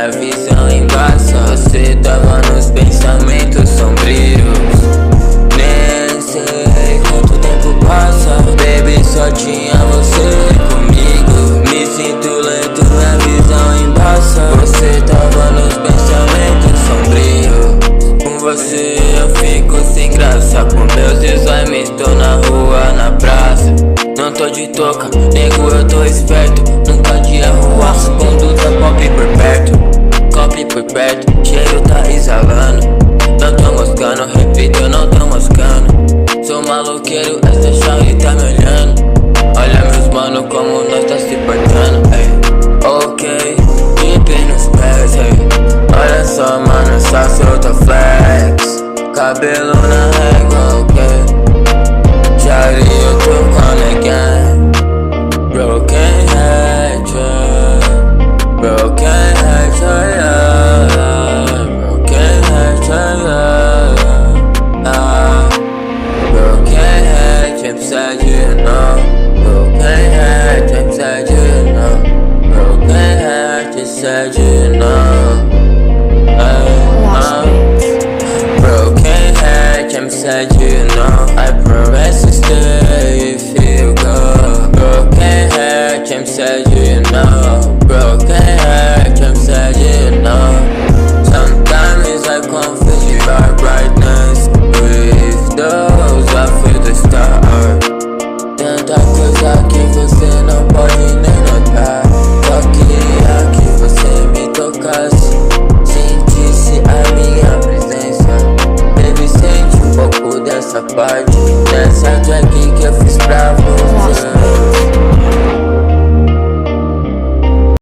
minha visão embaça. Você tava nos pensamentos sombrios. Nem sei quanto tempo passa, baby, só tinha você comigo. Me sinto lento, minha visão embaça. Você tava nos pensamentos sombrios. Com você eu fico sem graça. Com meus exames tô na rua, na praça. Não tô de toca, nego, eu tô esperto. Nunca de arruaça, conduta pop por perto. Copy por perto, cheiro tá exalando. Não tô moscando, repito, eu não tô moscando. Sou maloqueiro, essa chave tá me olhando. Olha meus mano, como nós tá se portando, ey. Ok, deep nos pés, ey. Olha só, mano, só solta flex. Cabelo na régua, ok. Shawty, eu tô on again. Broken heart, yeah. Broken heart, yeah. Broken heart, yeah. Broken heart, inside you know. Broken heart, inside you know. Broken heart, inside you know. Broken heart, inside you know. I promise to stay if you go. Broken heart, inside you know. Broken heart, inside you know. Sometimes I confuse your brightness with those I feel the star. Tanta coisa que você não pode nem notar. Só queria que você me tocasse, sentisse a minha presença. Baby, sente um pouco dessa parte, dessa track que eu fiz pra você.